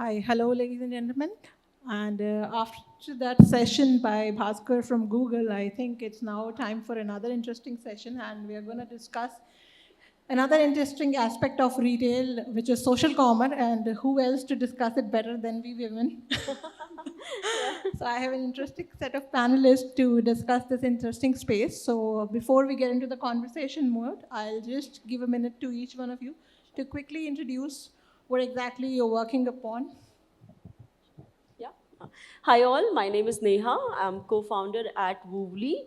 Hi, hello, ladies and gentlemen. And after that session by Bhaskar from Google, I think it's now time for another interesting session, and we are going to discuss another interesting aspect of retail, which is social commerce. And who else to discuss it better than we women? So I have an interesting set of panelists to discuss this interesting space. So before we get into the conversation mode, I'll just give a minute to each one of you to quickly introduce what exactly you're working upon. Yeah. Hi all, my name is Neha. I'm co-founder at Woovly.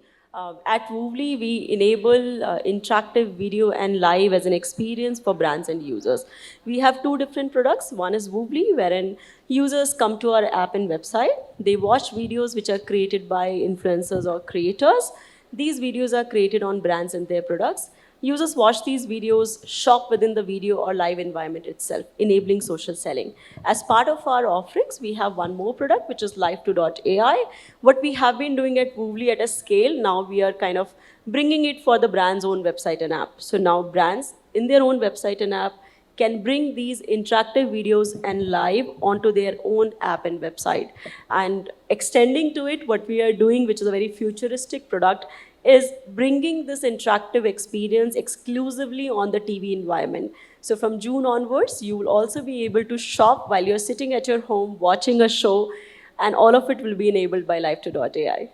At Woovly, we enable interactive video and live as an experience for brands and users. We have two different products. One is Woovly, wherein users come to our app and website. They watch videos which are created by influencers or creators. These videos are created on brands and their products. Users watch these videos, shop within the video or live environment itself, enabling social selling. As part of our offerings, we have one more product, which is Live2.ai. What we have been doing at Woovly at a scale, now we are kind of bringing it for the brand's own website and app. So now brands in their own website and app can bring these interactive videos and live onto their own app and website. And extending to it, what we are doing, which is a very futuristic product, is bringing this interactive experience exclusively on the TV environment. So from June onwards, you will also be able to shop while you're sitting at your home watching a show, and all of it will be enabled by Live2.ai.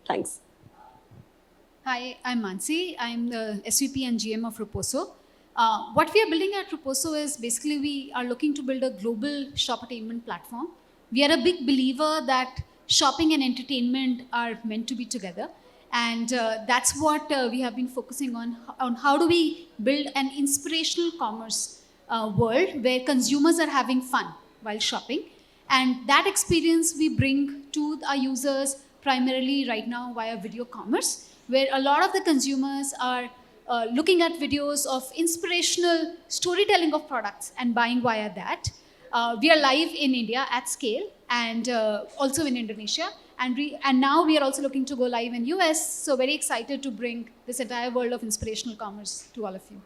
Thanks. Hi, I'm Mansi. I'm the SVP and GM of Ruposo. What we are building at Ruposo is basically we are looking to build a global shoppertainment platform. We are a big believer that shopping and entertainment are meant to be together. And that's what we have been focusing on how do we build an inspirational commerce world where consumers are having fun while shopping. And that experience we bring to our users primarily right now via video commerce, where a lot of the consumers are looking at videos of inspirational storytelling of products and buying via that. We are live in India at scale and also in Indonesia. And now we are also looking to go live in US. So very excited to bring this entire world of inspirational commerce to all of you.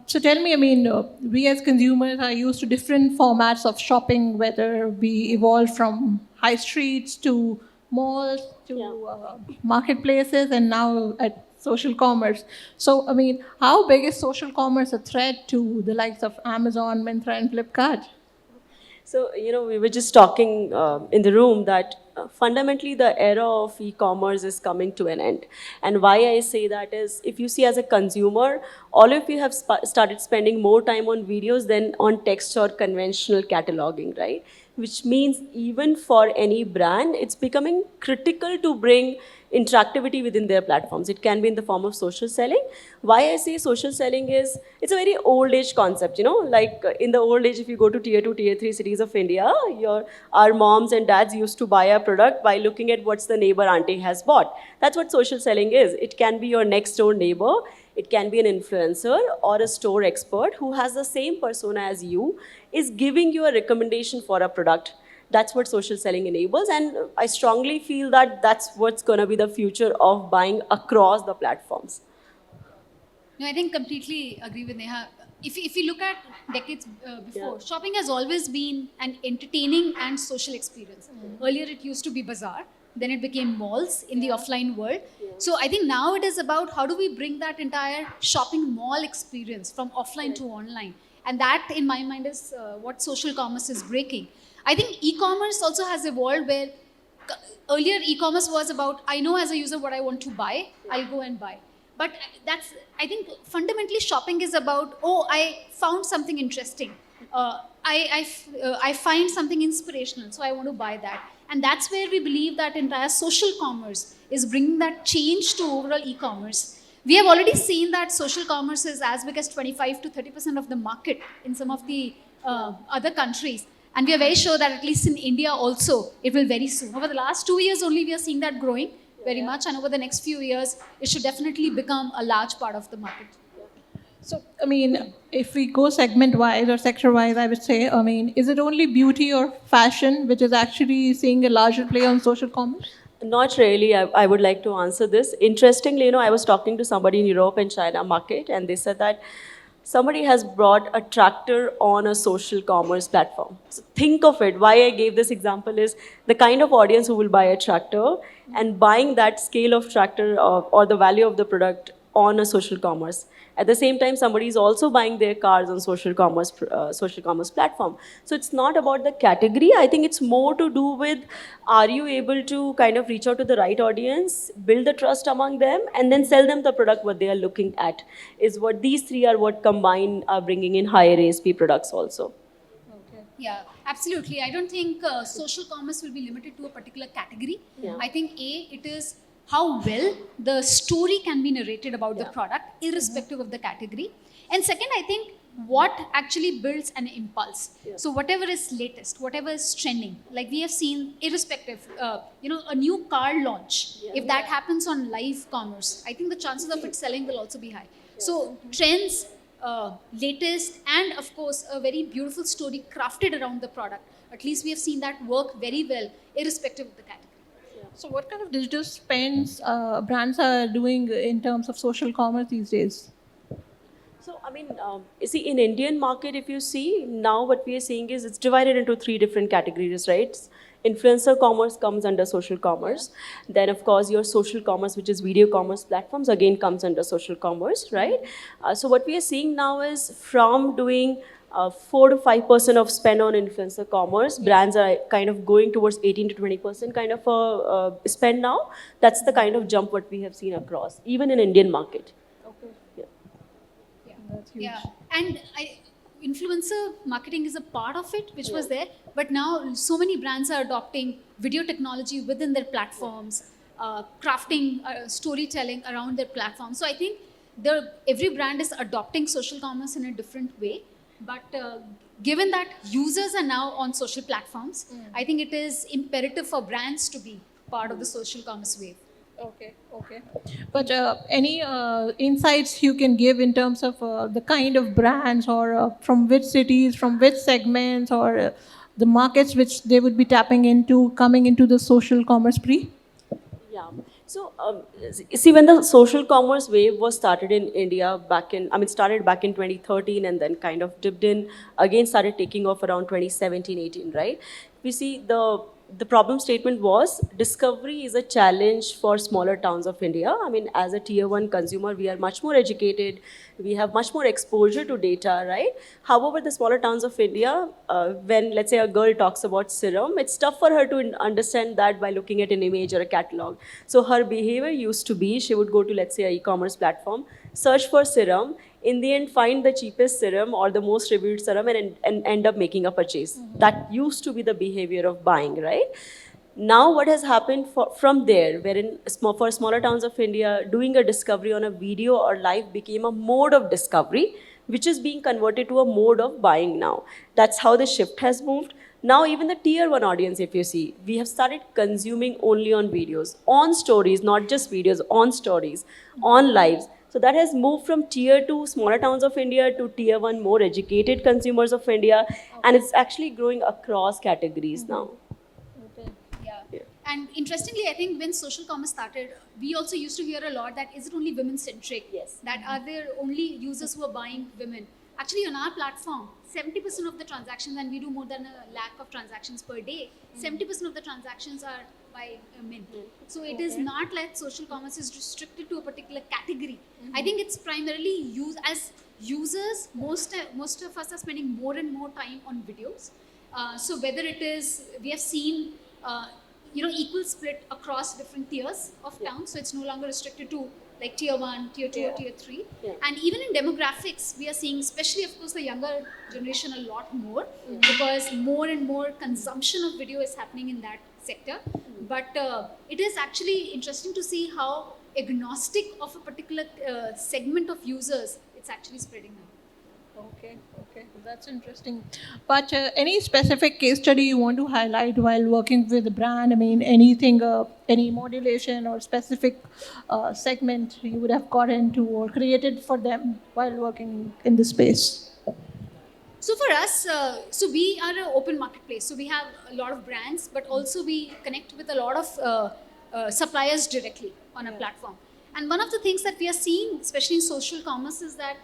So tell me, I mean, we as consumers are used to different formats of shopping, whether we evolve from high streets to malls to marketplaces and now at social commerce. So, I mean, how big is social commerce a threat to the likes of Amazon, Myntra, and Flipkart? So, we were just talking in the room that fundamentally the era of e-commerce is coming to an end. And why I say that is, if you see as a consumer, all of you have started spending more time on videos than on text or conventional cataloging, right? Which means even for any brand, it's becoming critical to bring interactivity within their platforms. It can be in the form of social selling. Why I say social selling is, it's a very old age concept, like in the old age, if you go to tier 2, tier 3 cities of India, our moms and dads used to buy a product by looking at what's the neighbor auntie has bought. That's what social selling is. It can be your next door neighbor. It can be an influencer or a store expert who has the same persona as you, is giving you a recommendation for a product. That's what social selling enables. And I strongly feel that that's what's going to be the future of buying across the platforms. No, I think completely agree with Neha. If you look at decades before, shopping has always been an entertaining and social experience. Earlier, it used to be bazaar, then it became malls in the offline world. So I think now it is about how do we bring that entire shopping mall experience from offline to online. And that, in my mind, is what social commerce is breaking. I think e-commerce also has evolved where earlier e-commerce was about I know as a user what I want to buy, I'll go and buy. But that's, I think fundamentally shopping is about, oh, I found something interesting. I find something inspirational, so I want to buy that. And that's where we believe that entire social commerce is bringing that change to overall e-commerce. We have already seen that social commerce is as big as 25 to 30% of the market in some of the other countries. And we are very sure that at least in India also, it will very soon. Over the last 2 years only, we are seeing that growing very much. And over the next few years, it should definitely become a large part of the market. So, I mean, if we go segment-wise or sector-wise, I would say, I mean, is it only beauty or fashion which is actually seeing a larger play on social commerce? Not really. I would like to answer this. Interestingly, I was talking to somebody in Europe and China market, and they said that somebody has brought a tractor on a social commerce platform. So think of it. Why I gave this example is the kind of audience who will buy a tractor and buying that scale of tractor or the value of the product on a social commerce. At the same time, somebody is also buying their cars on social commerce platform. So it's not about the category. I think it's more to do with, are you able to kind of reach out to the right audience, build the trust among them, and then sell them the product what they are looking at. Is what these three are what combined are bringing in higher ASP products also. Yeah, absolutely. I don't think social commerce will be limited to a particular category. Yeah. I think it is how well the story can be narrated about the product, irrespective of the category. And second, I think what actually builds an impulse. Yeah. So whatever is latest, whatever is trending, like we have seen, irrespective, a new car launch. Yeah. If that happens on live commerce, I think the chances of it selling will also be high. So trends, latest, and of course a very beautiful story crafted around the product. At least we have seen that work very well, irrespective of the category. So what kind of digital spends brands are doing in terms of social commerce these days? So, I mean, you see, in Indian market, if you see, now what we are seeing is it's divided into three different categories, right? Influencer commerce comes under social commerce. Then, of course, your social commerce, which is video commerce platforms, again comes under social commerce, right? So what we are seeing now is from doing 4 to 5% of spend on influencer commerce, brands are kind of going towards 18 to 20% kind of spend now. That's the kind of jump what we have seen across, even in Indian market. That's huge. Yeah, and influencer marketing is a part of it, which was there. But now so many brands are adopting video technology within their platforms, crafting storytelling around their platform. So I think every brand is adopting social commerce in a different way. But given that users are now on social platforms, I think it is imperative for brands to be part of the social commerce wave. Okay. But any insights you can give in terms of the kind of brands or from which cities, from which segments or the markets which they would be tapping into, coming into the social commerce spree? Yeah. So, see, when the social commerce wave was started in India started back in 2013 and then kind of dipped in, again started taking off around 2017, 18, right? We see the problem statement was discovery is a challenge for smaller towns of India. I mean, as a tier 1 consumer, we are much more educated. We have much more exposure to data, right? However, the smaller towns of India, when let's say a girl talks about serum, it's tough for her to understand that by looking at an image or a catalog. So her behavior used to be, she would go to, let's say, an e-commerce platform, search for serum, in the end find the cheapest serum or the most reviewed serum and end up making a purchase. That used to be the behavior of buying, right? Now what has happened from there, wherein for smaller towns of India, doing a discovery on a video or live became a mode of discovery, which is being converted to a mode of buying now. That's how the shift has moved. Now even the tier 1 audience, if you see, we have started consuming only on videos, on stories, not just videos, on stories, on lives. So that has moved from tier 2 smaller towns of India to tier 1 more educated consumers of India, and it's actually growing across categories now. Yeah. And interestingly, I think when social commerce started, we also used to hear a lot that is it only women centric? Yes. That are there only users who are buying women? Actually, on our platform, 70% of the transactions, and we do more than 1 lakh of transactions per day, 70% of the transactions are by men. So it is not like social commerce is restricted to a particular category. I think it's primarily used as users. Most of us are spending more and more time on videos. So whether it is, we have seen equal split across different tiers of towns. So it's no longer restricted to like tier 1, tier 2, tier 3. Yeah. And even in demographics, we are seeing, especially of course the younger generation, a lot more because more and more consumption of video is happening in that sector. But it is actually interesting to see how agnostic of a particular segment of users it's actually spreading now. Okay, that's interesting. But any specific case study you want to highlight while working with a brand? I mean, anything, any modulation or specific segment you would have got into or created for them while working in this space? So for us, so we are an open marketplace. So we have a lot of brands, but also we connect with a lot of suppliers directly on a platform. And one of the things that we are seeing, especially in social commerce, is that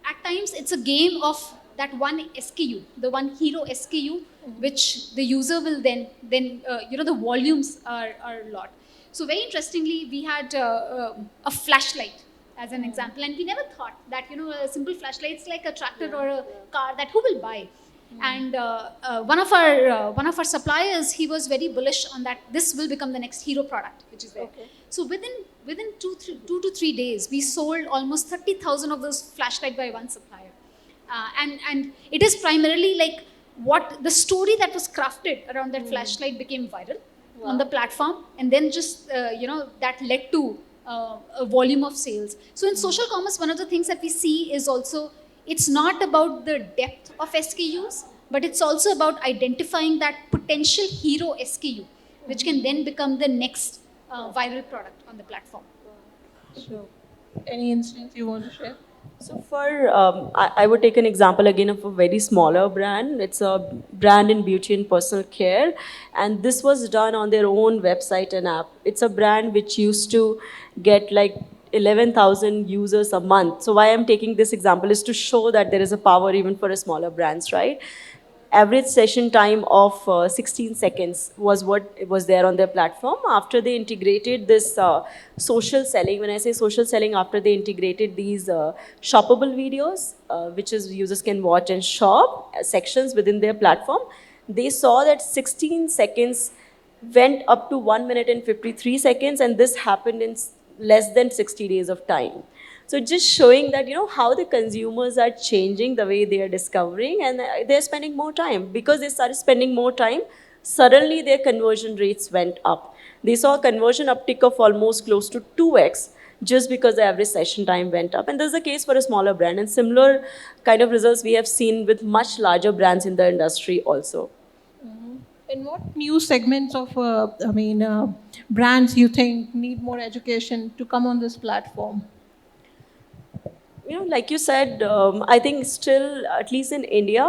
at times it's a game of that one SKU, the one hero SKU, which the user will then the volumes are a lot. So very interestingly, we had a flashlight as an example, and we never thought that a simple flashlight is like a tractor or a car that who will buy. And one of our suppliers, he was very bullish on that this will become the next hero product, which is there. Okay. So within 2 to 3 days, we sold almost 30,000 of those flashlight by one supplier. And it is primarily like what the story that was crafted around that flashlight became viral on the platform, and then just that led to a volume of sales. So in social commerce, one of the things that we see is also it's not about the depth of SKUs, but it's also about identifying that potential hero SKU, which can then become the next viral product on the platform. So, any instance you want to share? So for, I would take an example again of a very smaller brand. It's a brand in beauty and personal care. And this was done on their own website and app. It's a brand which used to get like 11,000 users a month. So why I'm taking this example is to show that there is a power even for a smaller brands, right? Average session time of 16 seconds was what was there on their platform. After they integrated this social selling, when I say social selling, after they integrated these shoppable videos, which is users can watch and shop sections within their platform, they saw that 16 seconds went up to 1 minute and 53 seconds, and this happened in less than 60 days of time. So just showing that, how the consumers are changing the way they are discovering, and they're spending more time. Because they started spending more time, suddenly their conversion rates went up. They saw a conversion uptick of almost close to 2x just because the average session time went up. And this is the case for a smaller brand. And similar kind of results we have seen with much larger brands in the industry also. And what new segments of, brands you think need more education to come on this platform? Like you said, I think still, at least in India,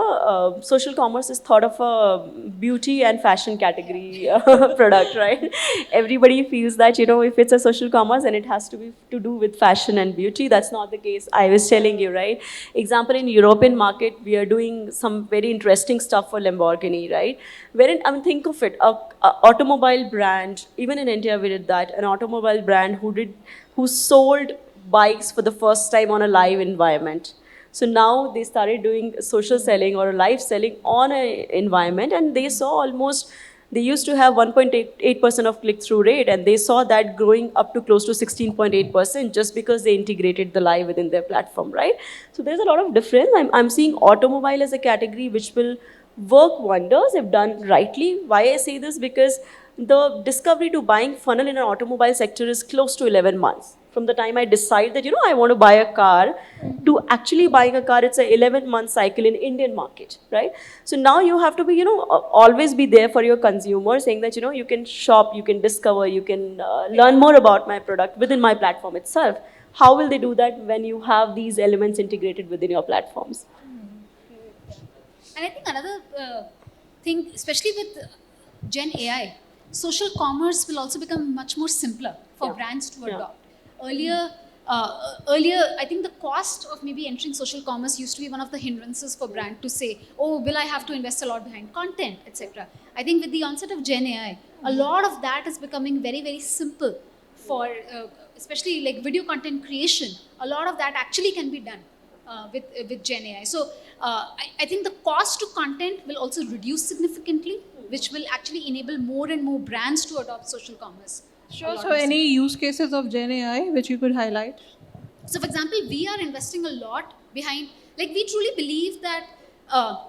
social commerce is thought of a beauty and fashion category product, right? Everybody feels that, if it's a social commerce and it has to be to do with fashion and beauty. That's not the case. I was telling you, right? Example, in European market, we are doing some very interesting stuff for Lamborghini, right? Wherein, think of it, a automobile brand, even in India we did that, an automobile brand who sold bikes for the first time on a live environment. So now they started doing social selling or live selling on an environment, and they saw they used to have 1.8% of click-through rate, and they saw that growing up to close to 16.8% just because they integrated the live within their platform, right? So there's a lot of difference. I'm seeing automobile as a category which will work wonders if done rightly. Why I say this? Because the discovery to buying funnel in an automobile sector is close to 11 months. From the time I decide that, I want to buy a car to actually buying a car, it's an 11-month cycle in Indian market, right? So now you have to be, always be there for your consumer, saying that, you can shop, you can discover, you can learn more about my product within my platform itself. How will they do that when you have these elements integrated within your platforms? And I think another thing, especially with Gen AI, social commerce will also become much more simpler for brands to adopt. Earlier, I think the cost of maybe entering social commerce used to be one of the hindrances for brand to say, oh, will I have to invest a lot behind content, etc. I think with the onset of Gen AI, a lot of that is becoming very, very simple for, especially like video content creation. A lot of that actually can be done with Gen AI. So I think the cost to content will also reduce significantly, which will actually enable more and more brands to adopt social commerce. Sure. So any use cases of Gen AI which you could highlight? So for example, we are investing a lot behind, like we truly believe that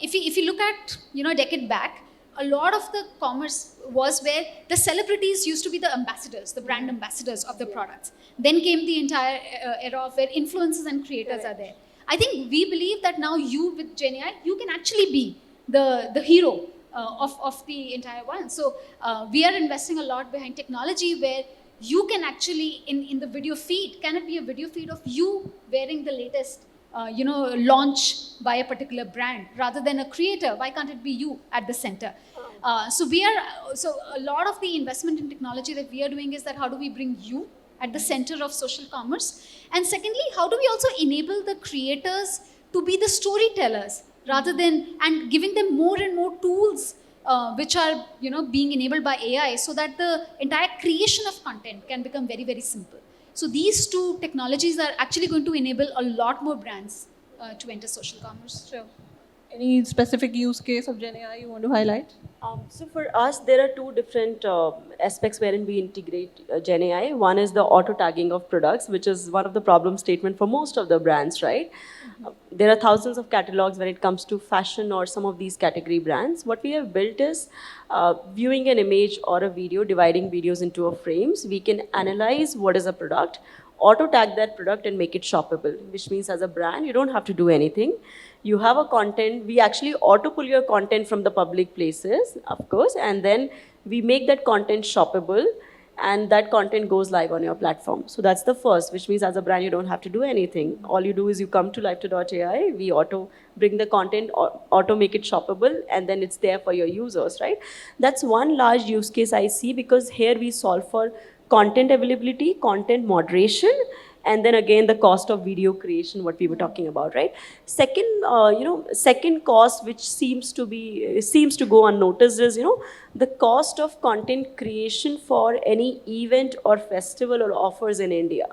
if you look at, a decade back, a lot of the commerce was where the celebrities used to be the ambassadors, the brand ambassadors of the products. Then came the entire era of where influencers and creators are there. I think we believe that now you with Gen AI, you can actually be the hero of the entire one. So we are investing a lot behind technology where you can actually, in the video feed, can it be a video feed of you wearing the latest launch by a particular brand rather than a creator? Why can't it be you at the center? So a lot of the investment in technology that we are doing is that how do we bring you at the center of social commerce? And secondly, how do we also enable the creators to be the storytellers rather than, and giving them more and more tools which are being enabled by AI, so that the entire creation of content can become very, very simple. So these two technologies are actually going to enable a lot more brands to enter social commerce. Sure. Any specific use case of GenAI you want to highlight? So for us, there are two different aspects wherein we integrate Gen AI. One is the auto tagging of products, which is one of the problem statement for most of the brands, right? There are thousands of catalogs when it comes to fashion or some of these category brands. What we have built is viewing an image or a video, dividing videos into a frames. We can analyze what is a product, auto tag that product and make it shoppable, which means as a brand, you don't have to do anything. You have a content, we actually auto pull your content from the public places, of course, and then we make that content shoppable and that content goes live on your platform. So that's the first, which means as a brand, you don't have to do anything. All you do is you come to live2.ai, we auto bring the content, auto make it shoppable, and then it's there for your users, right? That's one large use case I see, because here we solve for content availability, content moderation, and then again the cost of video creation, what we were talking about, right? Second cost which seems to go unnoticed is the cost of content creation for any event or festival or offers in India.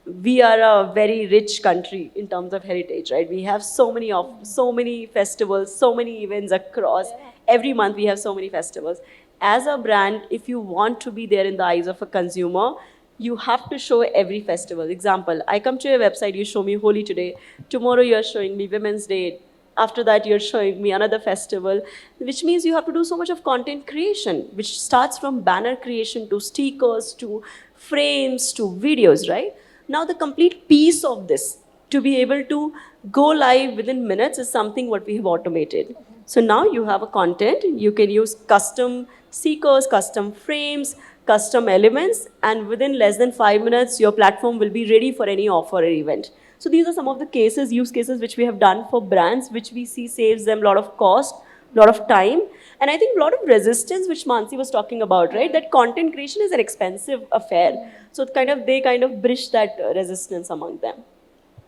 We are a very rich country in terms of heritage, right? We have so many festivals, so many events across. Every month we have so many festivals. As a brand, if you want to be there in the eyes of a consumer, you have to show every festival. Example, I come to your website, you show me Holi today. Tomorrow you're showing me Women's Day. After that, you're showing me another festival, which means you have to do so much of content creation, which starts from banner creation to stickers to frames to videos, right? Now the complete piece of this, to be able to go live within minutes, is something what we have automated. So now you have a content, you can use custom stickers, custom frames, custom elements, and within less than 5 minutes, your platform will be ready for any offer or event. So these are some of the use cases which we have done for brands, which we see saves them a lot of cost, a lot of time, and I think a lot of resistance, which Mansi was talking about, right? That content creation is an expensive affair. So they kind of bridge that resistance among them.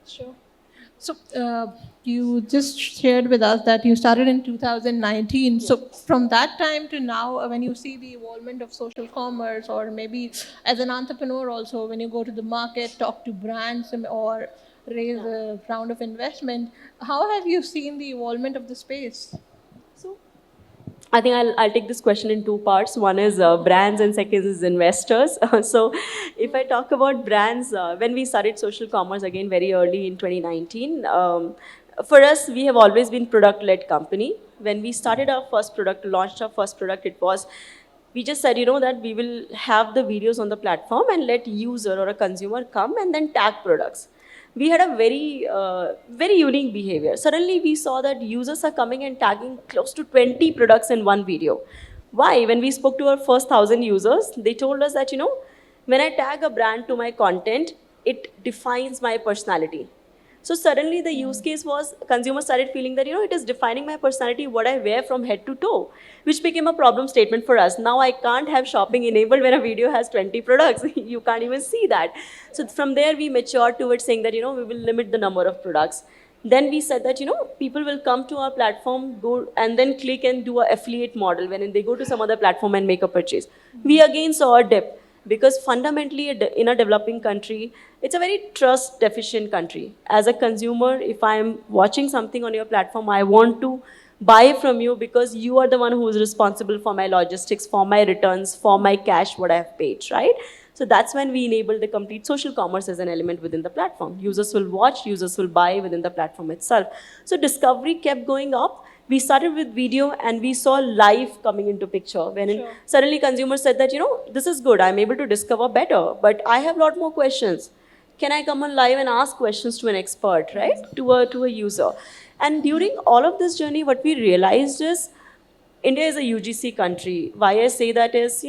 Sure. So you just shared with us that you started in 2019. Yes. So from that time to now, when you see the evolvement of social commerce, or maybe as an entrepreneur also, when you go to the market, talk to brands or raise a round of investment, how have you seen the evolvement of the space? So I think I'll take this question in two parts. One is brands and second is investors. So if I talk about brands, when we started social commerce again very early in 2019, for us, we have always been product-led company. When we started our first product, launched our first product, we just said, that we will have the videos on the platform and let user or a consumer come and then tag products. We had a very unique behavior. Suddenly we saw that users are coming and tagging close to 20 products in one video. Why? When we spoke to our first 1,000 users, they told us that, when I tag a brand to my content, it defines my personality. So suddenly the use case was, consumers started feeling that, it is defining my personality, what I wear from head to toe, which became a problem statement for us. Now I can't have shopping enabled when a video has 20 products. You can't even see that. So from there we matured towards saying that, we will limit the number of products. Then we said that, people will come to our platform, go and then click and do an affiliate model when they go to some other platform and make a purchase. We again saw a dip. Because fundamentally, in a developing country, it's a very trust deficient country. As a consumer, if I'm watching something on your platform, I want to buy from you because you are the one who is responsible for my logistics, for my returns, for my cash, what I've paid, right? So that's when we enable the complete social commerce as an element within the platform. Users will watch, users will buy within the platform itself. So discovery kept going up. We started with video and we saw live coming into picture. When suddenly consumers said that, this is good, I'm able to discover better, but I have a lot more questions. Can I come on live and ask questions to an expert, right? To a user. And during all of this journey, what we realized is, India is a UGC country. Why I say that is,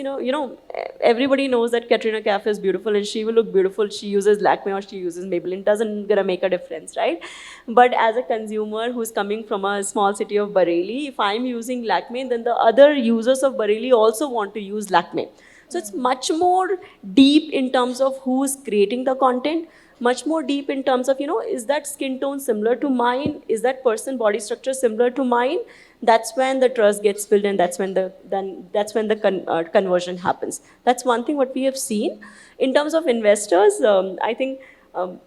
everybody knows that Katrina Kaif is beautiful and she will look beautiful. She uses Lakme or she uses Maybelline. Doesn't gonna make a difference, right? But as a consumer who's coming from a small city of Bareilly, if I'm using Lakme, then the other users of Bareilly also want to use Lakme. So it's much more deep in terms of who's creating the content, much more deep in terms of, is that skin tone similar to mine? Is that person body structure similar to mine? That's when the trust gets built, and that's when the conversion happens. That's one thing what we have seen. In terms of investors, I think um,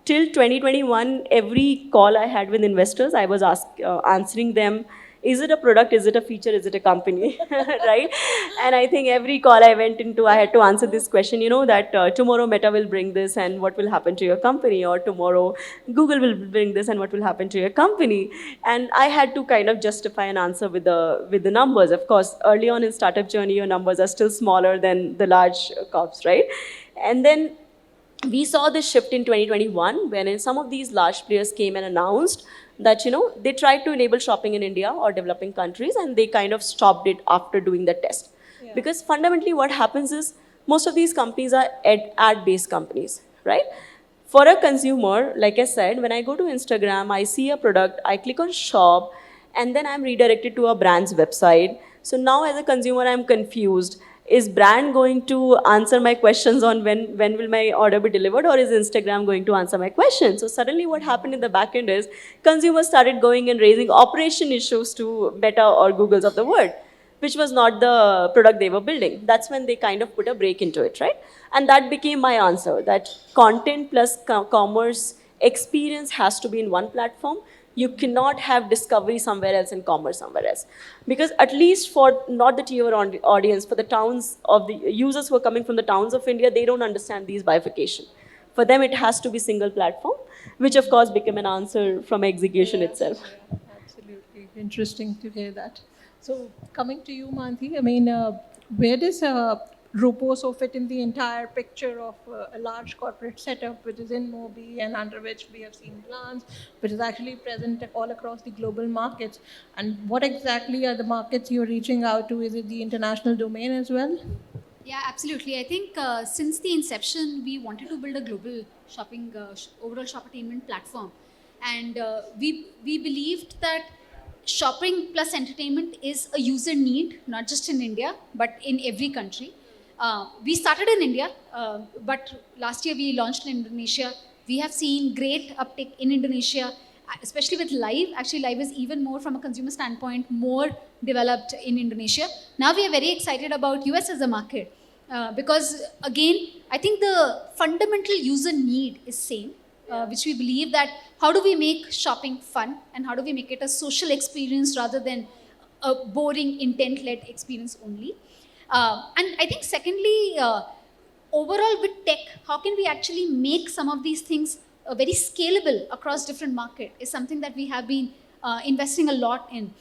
till 2021, every call I had with investors, I was answering them, is it a product, is it a feature, is it a company, right? And I think every call I went into, I had to answer this question, that tomorrow Meta will bring this and what will happen to your company, or tomorrow Google will bring this and what will happen to your company. And I had to kind of justify an answer with the numbers. Of course, early on in startup journey, your numbers are still smaller than the large corps, right? And then we saw this shift in 2021 when some of these large players came and announced that they tried to enable shopping in India or developing countries, and they kind of stopped it after doing the test. Yeah. Because fundamentally what happens is most of these companies are ad-based companies, right? For a consumer, like I said, when I go to Instagram, I see a product, I click on shop, and then I'm redirected to a brand's website. So now as a consumer, I'm confused. Is brand going to answer my questions on when will my order be delivered, or is Instagram going to answer my questions? So suddenly what happened in the back end is consumers started going and raising operation issues to Meta or Googles of the world, which was not the product they were building. That's when they kind of put a break into it, right? And that became my answer, that content plus commerce experience has to be in one platform. You cannot have discovery somewhere else and commerce somewhere else. Because at least for not the tier one audience, for the towns of the users who are coming from the towns of India, they don't understand these bifurcation. For them, it has to be single platform, which of course became an answer from execution itself. Yeah, absolutely. Interesting to hear that. So, coming to you, Manthi, I mean, where does Roposo fit in the entire picture of a large corporate setup, which is in Mobi and under which we have seen Glance, which is actually present all across the global markets? And what exactly are the markets you're reaching out to? Is it the international domain as well? Yeah, absolutely. I think since the inception, we wanted to build a global shopping, overall shoppertainment platform, and we believed that shopping plus entertainment is a user need, not just in India but in every country. We started in India, but last year we launched in Indonesia. We have seen great uptick in Indonesia, especially with live. Actually, live is even more from a consumer standpoint, more developed in Indonesia. Now we are very excited about US as a market because again, I think the fundamental user need is same, which we believe that how do we make shopping fun and how do we make it a social experience rather than a boring intent-led experience only. And I think secondly, overall with tech, how can we actually make some of these things very scalable across different market is something that we have been investing a lot in.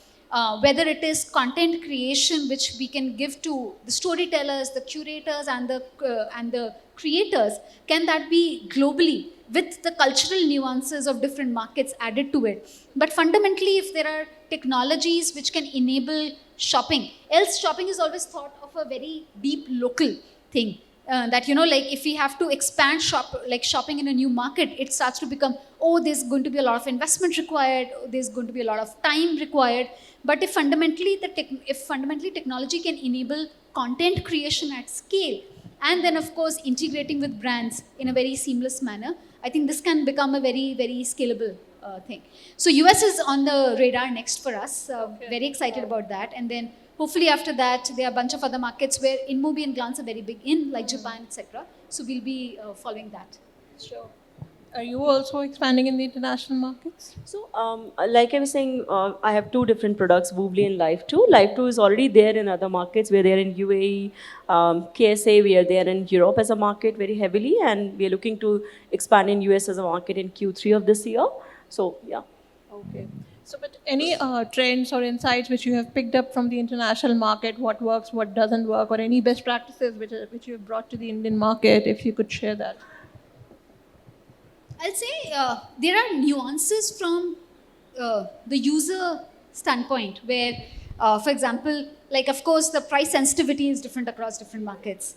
Whether it is content creation, which we can give to the storytellers, the curators, and the creators, can that be globally with the cultural nuances of different markets added to it? But fundamentally, if there are technologies which can enable shopping, else shopping is always thought of a very deep local thing. That like if we have to expand shopping in a new market, it starts to become, oh, there's going to be a lot of investment required, there's going to be a lot of time required. But if fundamentally technology can enable content creation at scale, and then of course integrating with brands in a very seamless manner, I think this can become a very, very scalable thing. So US is on the radar next for us. Very excited about that. And then hopefully after that, there are a bunch of other markets where InMobi and Glance are very big in, like Japan, etc. So we'll be following that. Sure. Are you also expanding in the international markets? So, like I was saying, I have two different products, Woovly and Live2. Live2 is already there in other markets. We're there in UAE, KSA. We are there in Europe as a market very heavily, and we are looking to expand in US as a market in Q3 of this year. So, yeah. Okay. So, but any trends or insights which you have picked up from the international market, what works, what doesn't work, or any best practices which you have brought to the Indian market, if you could share that? I'll say there are nuances from the user standpoint where, for example, like of course the price sensitivity is different across different markets.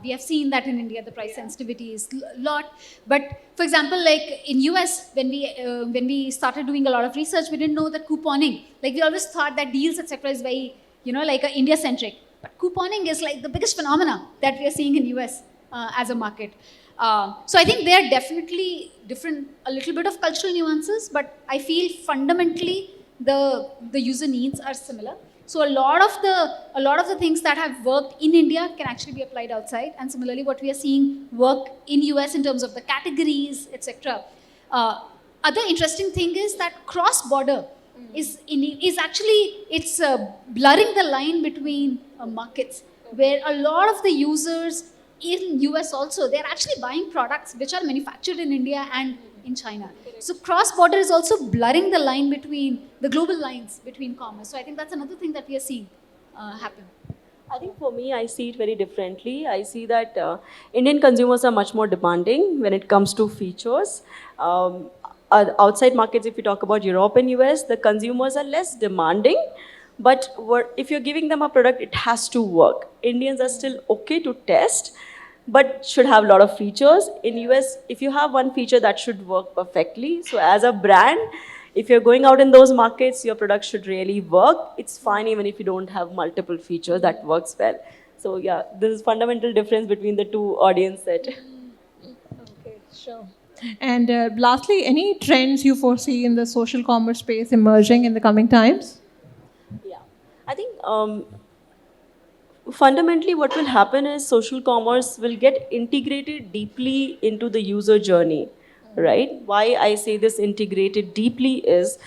We have seen that in India the price sensitivity is a lot. But for example, like in US, when we started doing a lot of research, we didn't know that couponing, like we always thought that deals, etc. is very, like a India-centric. But couponing is like the biggest phenomena that we are seeing in US as a market. So I think there are definitely different, a little bit of cultural nuances, but I feel fundamentally the user needs are similar. So a lot of the things that have worked in India can actually be applied outside, and similarly, what we are seeing work in US in terms of the categories, etc. Other interesting thing is that cross border is actually it's blurring the line between markets, where a lot of the users in US also, they're actually buying products which are manufactured in India and in China. So cross border is also blurring the line between the global lines between commerce. So I think that's another thing that we are seeing happen. I think for me, I see it very differently. I see that Indian consumers are much more demanding when it comes to features. Outside markets, if you talk about Europe and US, the consumers are less demanding. But if you're giving them a product, it has to work. Indians are still okay to test, but should have a lot of features. In US, if you have one feature, that should work perfectly. So as a brand, if you're going out in those markets, your product should really work. It's fine even if you don't have multiple features, that works well. So yeah, this is fundamental difference between the two audience set. Okay, sure. And lastly, any trends you foresee in the social commerce space emerging in the coming times? Yeah, I think fundamentally what will happen is social commerce will get integrated deeply into the user journey, right? Why I say this integrated deeply is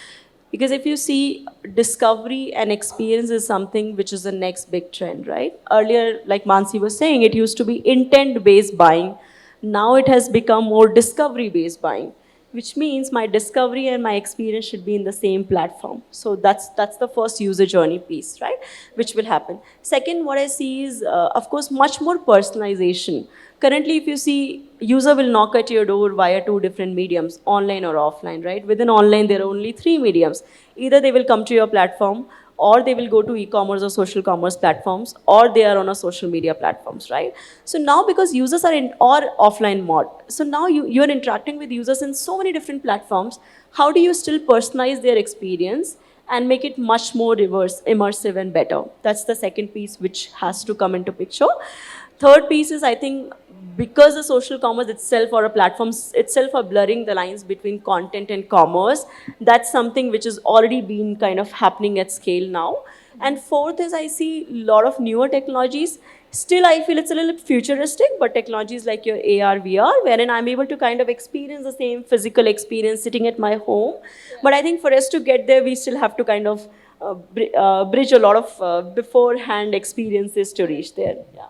because if you see, discovery and experience is something which is the next big trend, right? Earlier, like Mansi was saying, it used to be intent based buying. Now it has become more discovery based buying, which means my discovery and my experience should be in the same platform. So that's the first user journey piece, right? Which will happen. Second, what I see is, of course, much more personalization. Currently, if you see, user will knock at your door via two different mediums, online or offline, right? Within online, there are only three mediums. Either they will come to your platform, or they will go to e-commerce or social commerce platforms, or they are on a social media platforms, right? So now because users are in or offline mode, so now you're interacting with users in so many different platforms. How do you still personalize their experience and make it much more reverse immersive and better? That's the second piece which has to come into picture. Third piece is, I think, because the social commerce itself or a platform itself are blurring the lines between content and commerce, that's something which has already been kind of happening at scale now. And fourth is, I see a lot of newer technologies. Still, I feel it's a little futuristic, but technologies like your AR, VR, wherein I'm able to kind of experience the same physical experience sitting at my home. But I think for us to get there, we still have to kind of bridge a lot of beforehand experiences to reach there. Yeah.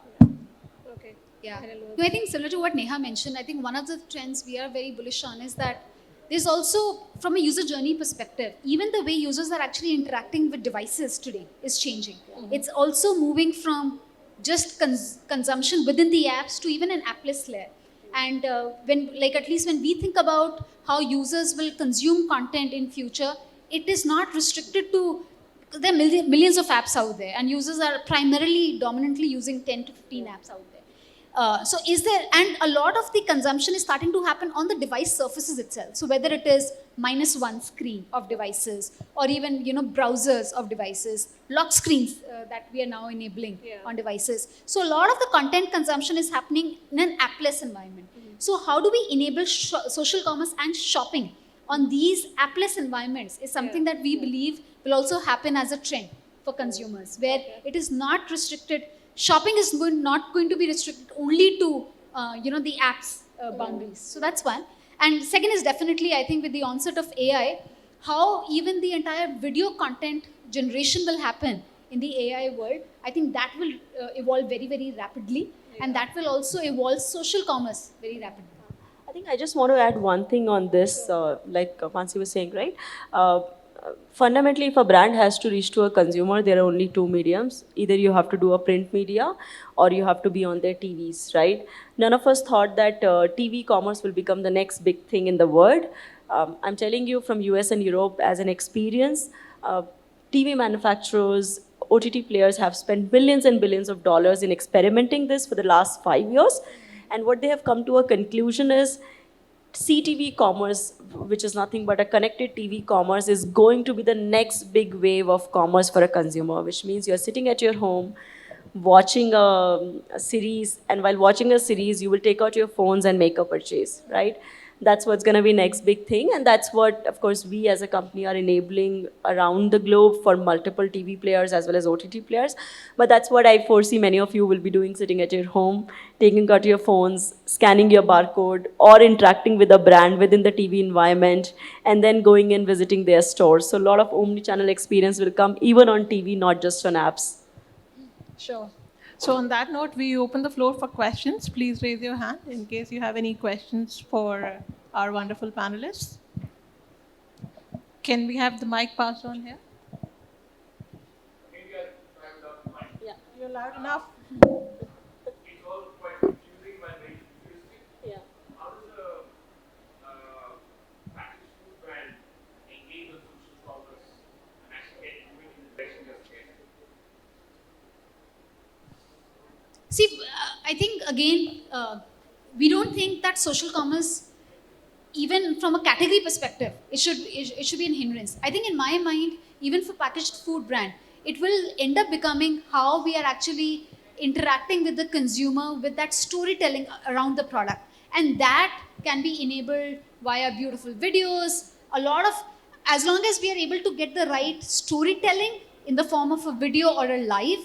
Yeah. No, I think similar to what Neha mentioned, I think one of the trends we are very bullish on is that there's also, from a user journey perspective, even the way users are actually interacting with devices today is changing. It's also moving from just consumption within the apps to even an appless layer. And at least when we think about how users will consume content in future, it is not restricted to, there are millions of apps out there, and users are primarily, dominantly using 10 to 15 apps out there. So is there, and a lot of the consumption is starting to happen on the device surfaces itself. So whether it is -1 screen of devices, or even browsers of devices, lock screens that we are now enabling on devices. So a lot of the content consumption is happening in an appless environment. So how do we enable social commerce and shopping on these appless environments is something that we believe will also happen as a trend for consumers, where it is not restricted. Shopping is not going to be restricted only to the apps boundaries. So that's one. And second is definitely, I think, with the onset of AI, how even the entire video content generation will happen in the AI world. I think that will evolve very, very rapidly, and that will also evolve social commerce very rapidly. I think I just want to add one thing on this, like Mansi was saying, right? Fundamentally, if a brand has to reach to a consumer, there are only two mediums. Either you have to do a print media, or you have to be on their TVs, right? None of us thought that TV commerce will become the next big thing in the world. I'm telling you from US and Europe as an experience, TV manufacturers, OTT players have spent billions and billions of dollars in experimenting this for the last 5 years. And what they have come to a conclusion is, CTV commerce, which is nothing but a connected TV commerce, is going to be the next big wave of commerce for a consumer, which means you're sitting at your home, watching a series, and while watching a series, you will take out your phones and make a purchase, right? That's what's going to be next big thing, and that's what, of course, we as a company are enabling around the globe for multiple TV players as well as OTT players. But that's what I foresee many of you will be doing, sitting at your home, taking out your phones, scanning your barcode, or interacting with a brand within the TV environment, and then going and visiting their stores. So a lot of omni-channel experience will come even on TV, not just on apps. Sure. So on that note, we open the floor for questions. Please raise your hand in case you have any questions for our wonderful panelists. Can we have the mic passed on here? Yeah. You're loud enough. It's all quite confusing and very futuristic. Yeah. How does a packaged food brand engage with social commerce and actually get moving in the direction you're scared? See, I think again, we don't think that social commerce, even from a category perspective, it should be an hindrance. I think in my mind, even for packaged food brand, it will end up becoming how we are actually interacting with the consumer with that storytelling around the product, and that can be enabled via beautiful videos. A lot of, as long as we are able to get the right storytelling in the form of a video or a live,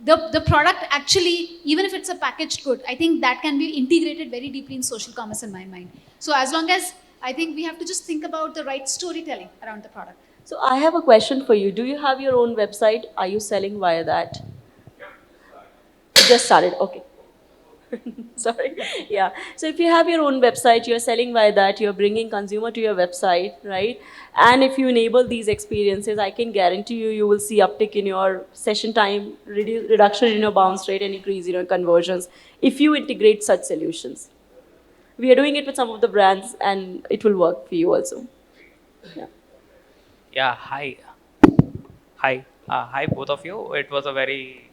the product actually, even if it's a packaged good, I think that can be integrated very deeply in social commerce in my mind. So as long as, I think we have to just think about the right storytelling around the product. So I have a question for you. Do you have your own website? Are you selling via that? Just started. Okay. Sorry. Yeah. So if you have your own website, you're selling via that, you're bringing consumer to your website, right? And if you enable these experiences, I can guarantee you, you will see uptick in your session time, reduction in your bounce rate, and increase in your conversions if you integrate such solutions. We are doing it with some of the brands, and it will work for you also. Yeah. Yeah, hi. Hi. Hi, both of you. It was a very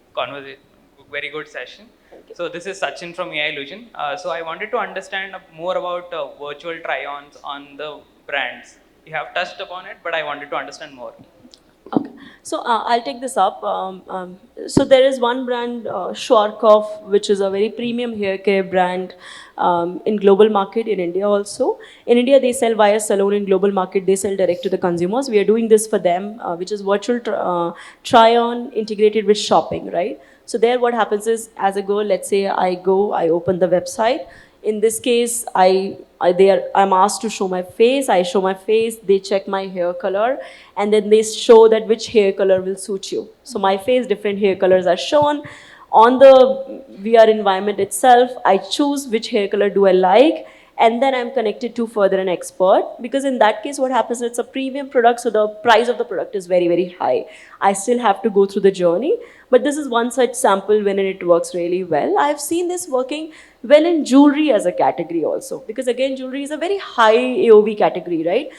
good session. Thank you. So this is Sachin from AI Illusion. So I wanted to understand more about virtual try-ons on the brands. You have touched upon it, but I wanted to understand more. Okay, so I'll take this up. So there is one brand, Schwarzkopf, which is a very premium hair care brand in global market in India also. In India, they sell via salon. In global market, they sell direct to the consumers. We are doing this for them, which is virtual try-on integrated with shopping, right? So there, what happens is, as a girl, let's say I open the website. In this case, I'm asked to show my face. I show my face. They check my hair color, and then they show that which hair color will suit you. So my face, different hair colors are shown on the VR environment itself. I choose which hair color do I like, and then I'm connected to further an expert, because in that case what happens, it's a premium product, so the price of the product is very, very high. I still have to go through the journey, but this is one such sample when it works really well. I've seen this working well in jewelry as a category also, because again, jewelry is a very high AOV category, right?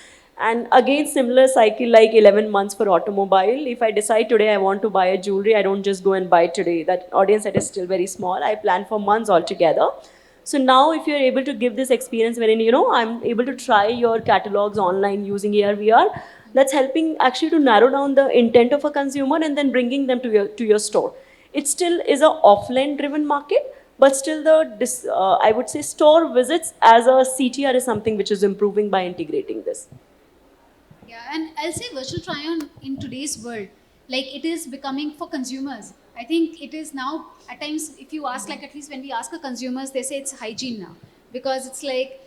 And again, similar cycle like 11 months for automobile. If I decide today I want to buy a jewelry, I don't just go and buy today. That audience set is still very small. I plan for months altogether. So now if you're able to give this experience wherein, I'm able to try your catalogs online using AR, VR, that's helping actually to narrow down the intent of a consumer and then bringing them to your store. It still is a offline driven market, but still I would say store visits as a CTR is something which is improving by integrating this. Yeah, and I'll say virtual try-on in today's world, like it is becoming for consumers. I think it is now, at times, if you ask, like at least when we ask the consumers, they say it's hygiene now. Because it's like,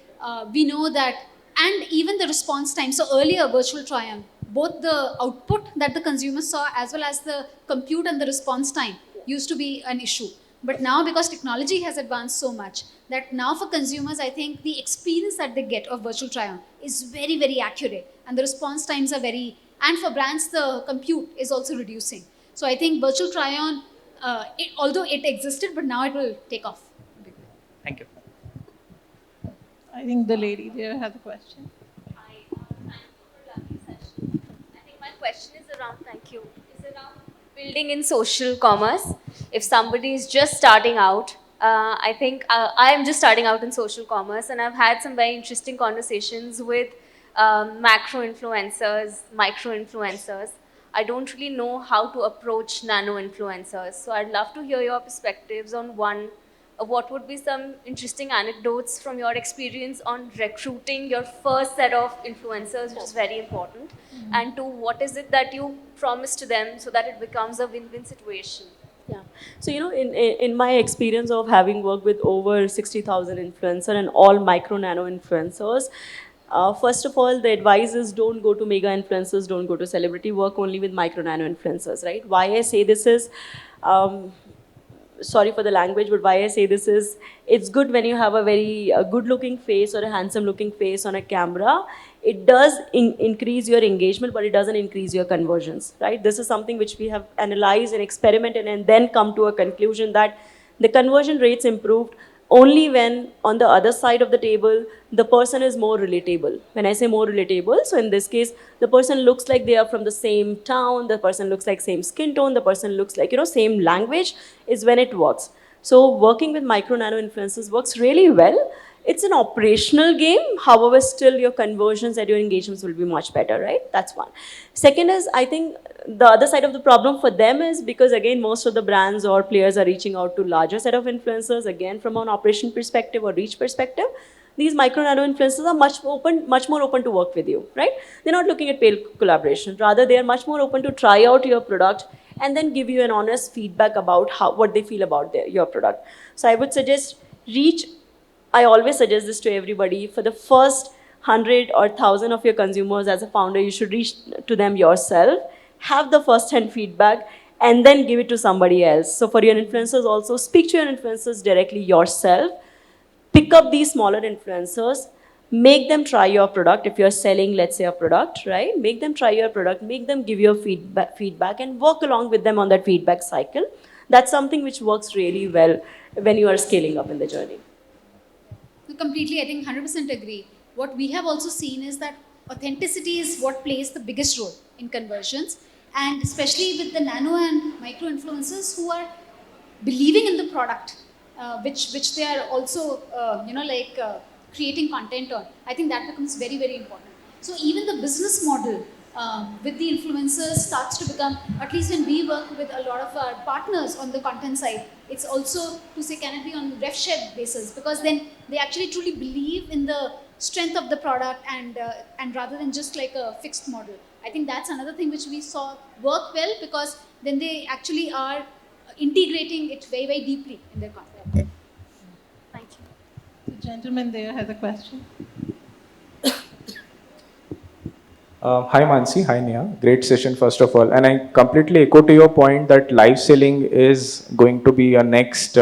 we know that, and even the response time. So earlier, virtual try-on, both the output that the consumer saw as well as the compute and the response time used to be an issue. But now, because technology has advanced so much, that now for consumers, I think the experience that they get of virtual try-on is very, very accurate. And the response times are very, and for brands, the compute is also reducing. So I think virtual try-on, although it existed, but now it will take off. Thank you. I think the lady there has a question. Hi, thank you for a lovely session. I think my question is around, thank you, is around building in social commerce. If somebody is just starting out, I think I am just starting out in social commerce, and I've had some very interesting conversations with macro influencers, micro influencers. I don't really know how to approach nano influencers. So I'd love to hear your perspectives on one, what would be some interesting anecdotes from your experience on recruiting your first set of influencers, which is very important, and two, what is it that you promise to them so that it becomes a win-win situation? Yeah. So, in my experience of having worked with over 60,000 influencer and all micro nano influencers, first of all, the advice is don't go to mega influencers, don't go to celebrity, work only with micro nano influencers, right? Why I say this is, um, sorry for the language, but why I say this is, it's good when you have a very good looking face or a handsome looking face on a camera. It does increase your engagement, but it doesn't increase your conversions, right? This is something which we have analyzed and experimented and then come to a conclusion that the conversion rates improved only when on the other side of the table, the person is more relatable. When I say more relatable, so in this case, the person looks like they are from the same town, the person looks like same skin tone, the person looks like, same language, is when it works. So working with micro nano influencers works really well. It's an operational game, however, still your conversions and your engagements will be much better, right? That's one. Second is, I think the other side of the problem for them is because, again, most of the brands or players are reaching out to larger set of influencers, again, from an operation perspective or reach perspective. These micro nano influencers are much more open to work with you, right? They're not looking at paid collaboration. Rather, they are much more open to try out your product and then give you an honest feedback about what they feel about your product. So I would suggest I always suggest this to everybody. For the first 100 or 1,000 of your consumers as a founder, you should reach to them yourself, have the first-hand feedback, and then give it to somebody else. So for your influencers also, speak to your influencers directly yourself. Pick up these smaller influencers, make them try your product. If you're selling, let's say, a product, right? Make them try your product, make them give you feedback and work along with them on that feedback cycle. That's something which works really well when you are scaling up in the journey. Completely, I think 100% agree. What we have also seen is that authenticity is what plays the biggest role in conversions, and especially with the nano and micro influencers who are believing in the product, which they are also, creating content on. I think that becomes very, very important. So even the business model with the influencers starts to become, at least when we work with a lot of our partners on the content side, it's also to say, can it be on rev share basis? Because then they actually truly believe in the strength of the product and rather than just like a fixed model. I think that's another thing which we saw work well, because then they actually are integrating it very, very deeply in their content. Thank you. The gentleman there has a question. Hi Mansi, hi Neha. Great session first of all, and I completely echo to your point that live selling is going to be a next,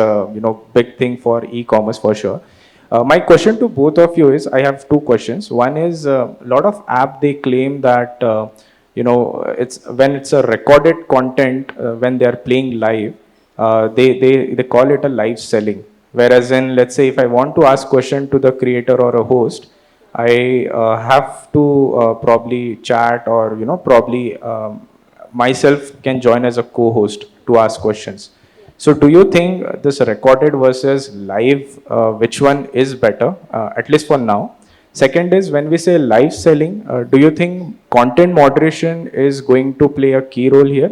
big thing for e-commerce for sure. My question to both of you is, I have two questions. One is a lot of app they claim that it's when it's a recorded content when they are playing live, they call it a live selling. Whereas in, let's say, if I want to ask question to the creator or a host, I have to probably chat or probably myself can join as a co-host to ask questions. So do you think this recorded versus live, which one is better, at least for now? Second is, when we say live selling, do you think content moderation is going to play a key role here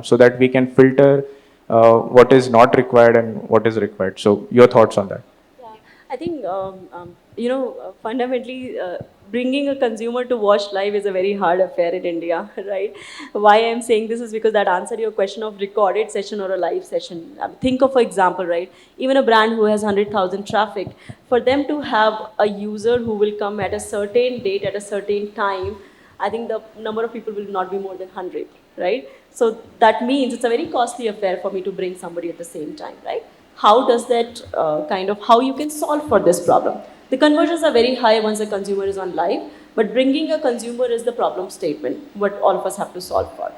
so that we can filter what is not required and what is required? So your thoughts on that? Yeah, I think fundamentally bringing a consumer to watch live is a very hard affair in India, right? Why I'm saying this is because that answered your question of recorded session or a live session. Think of, for example, right? Even a brand who has 100,000 traffic, for them to have a user who will come at a certain date at a certain time, I think the number of people will not be more than 100, right? So that means it's a very costly affair for me to bring somebody at the same time, right? How does that how you can solve for this problem? The conversions are very high once a consumer is on live, but bringing a consumer is the problem statement, what all of us have to solve for.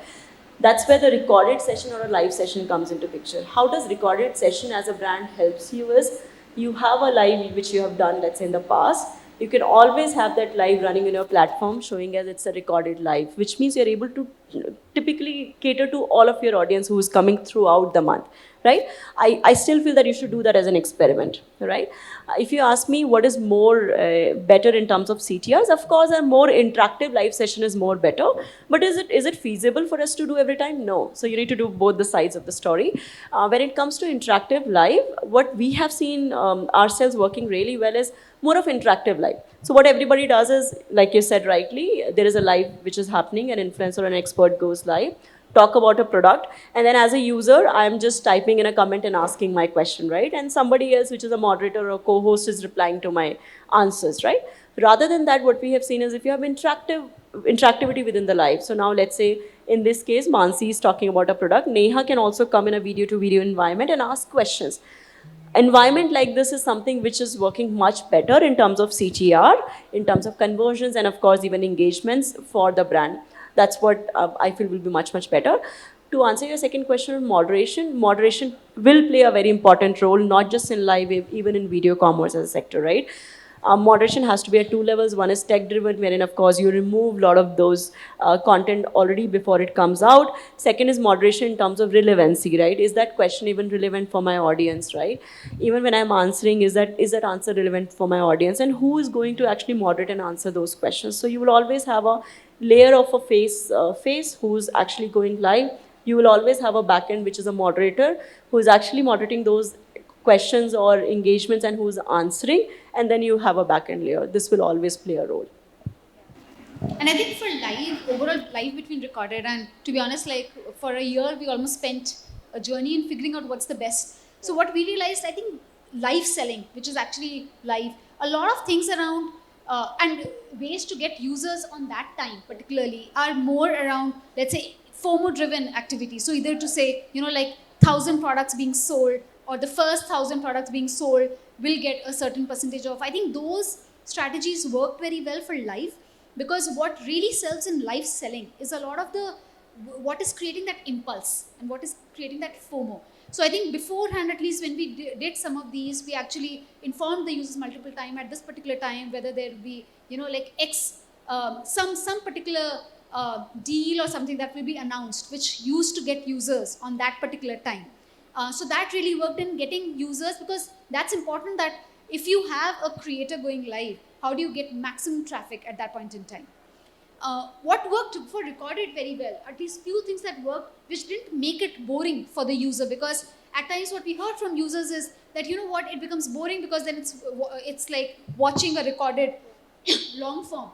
That's where the recorded session or a live session comes into picture. How does recorded session as a brand helps you is, you have a live which you have done, let's say in the past, you can always have that live running in your platform showing as it's a recorded live, which means you're able to typically cater to all of your audience who is coming throughout the month, right? I still feel that you should do that as an experiment, right? If you ask me what is more better in terms of CTRs, of course, a more interactive live session is more better. But is it feasible for us to do every time? No. So you need to do both the sides of the story. When it comes to interactive live, what we have seen ourselves working really well is more of interactive live. So what everybody does is, like you said rightly, there is a live which is happening, an influencer or an expert goes live, talk about a product, and then as a user, I'm just typing in a comment and asking my question, right? And somebody else, which is a moderator or co-host, is replying to my answers, right? Rather than that, what we have seen is if you have interactivity within the live. So now let's say in this case, Mansi is talking about a product. Neha can also come in a video-to-video environment and ask questions. Environment like this is something which is working much better in terms of CTR, in terms of conversions, and of course even engagements for the brand. That's what I feel will be much, much better. To answer your second question on moderation, moderation will play a very important role, not just in live, even in video commerce as a sector, right? Moderation has to be at two levels. One is tech driven, wherein of course you remove a lot of those content already before it comes out. Second is moderation in terms of relevancy, right? Is that question even relevant for my audience, right? Even when I'm answering, is that answer relevant for my audience? And who is going to actually moderate and answer those questions? So you will always have a layer of a face who's actually going live. You will always have a backend, which is a moderator, who is actually moderating those questions or engagements and who's answering, and then you have a backend layer. This will always play a role. And I think for live, overall live between recorded, and to be honest, like for a year, we almost spent a journey in figuring out what's the best. So what we realized, I think live selling, which is actually live, a lot of things around and ways to get users on that time particularly are more around, let's say, FOMO driven activities. So either to say, like 1,000 products being sold, or the first 1,000 products being sold will get a certain percentage off. I think those strategies work very well for live, because what really sells in live selling is a lot of what is creating that impulse and what is creating that FOMO. So I think beforehand, at least when we did some of these, we actually informed the users multiple times at this particular time whether there will be, like X, some particular deal or something that will be announced, which used to get users on that particular time. So that really worked in getting users, because that's important, that if you have a creator going live, how do you get maximum traffic at that point in time? What worked for recorded very well, at least few things that worked, which didn't make it boring for the user, because at times what we heard from users is that, it becomes boring because then it's like watching a recorded long form.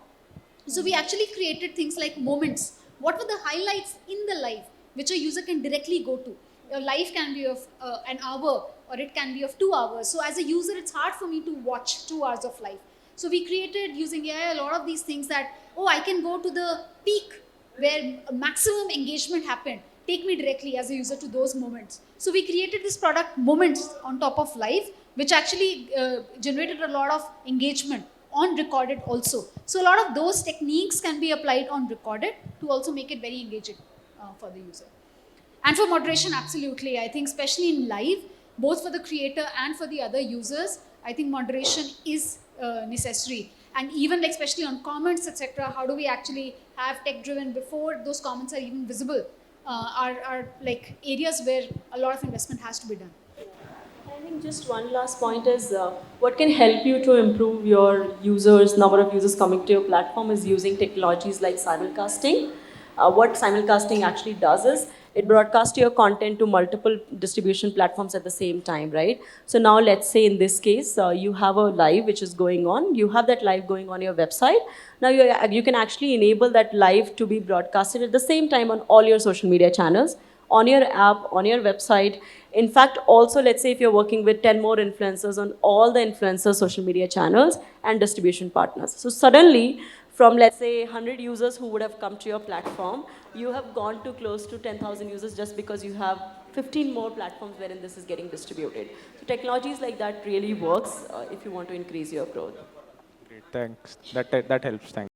So we actually created things like moments. What were the highlights in the live, which a user can directly go to? A live can be of an hour, or it can be of 2 hours. So as a user, it's hard for me to watch 2 hours of live. So we created, using AI, a lot of these things that, I can go to the peak where maximum engagement happened. Take me directly as a user to those moments. So we created this product, Moments, on top of live, which actually generated a lot of engagement on recorded also. So a lot of those techniques can be applied on recorded to also make it very engaging for the user. And for moderation, absolutely. I think especially in live, both for the creator and for the other users, I think moderation is necessary. And even like especially on comments, etc., how do we actually have tech driven before those comments are even visible, are like areas where a lot of investment has to be done. I think just one last point is what can help you to improve your users, number of users coming to your platform, is using technologies like simulcasting. What simulcasting actually does is it broadcasts your content to multiple distribution platforms at the same time, right? So now let's say in this case, you have a live which is going on. You have that live going on your website. Now you can actually enable that live to be broadcasted at the same time on all your social media channels, on your app, on your website. In fact, also let's say if you're working with 10 more influencers on all the influencer social media channels and distribution partners. So suddenly, from let's say 100 users who would have come to your platform, you have gone to close to 10,000 users just because you have 15 more platforms wherein this is getting distributed. So technologies like that really works if you want to increase your growth. Great, thanks. That helps. Thanks.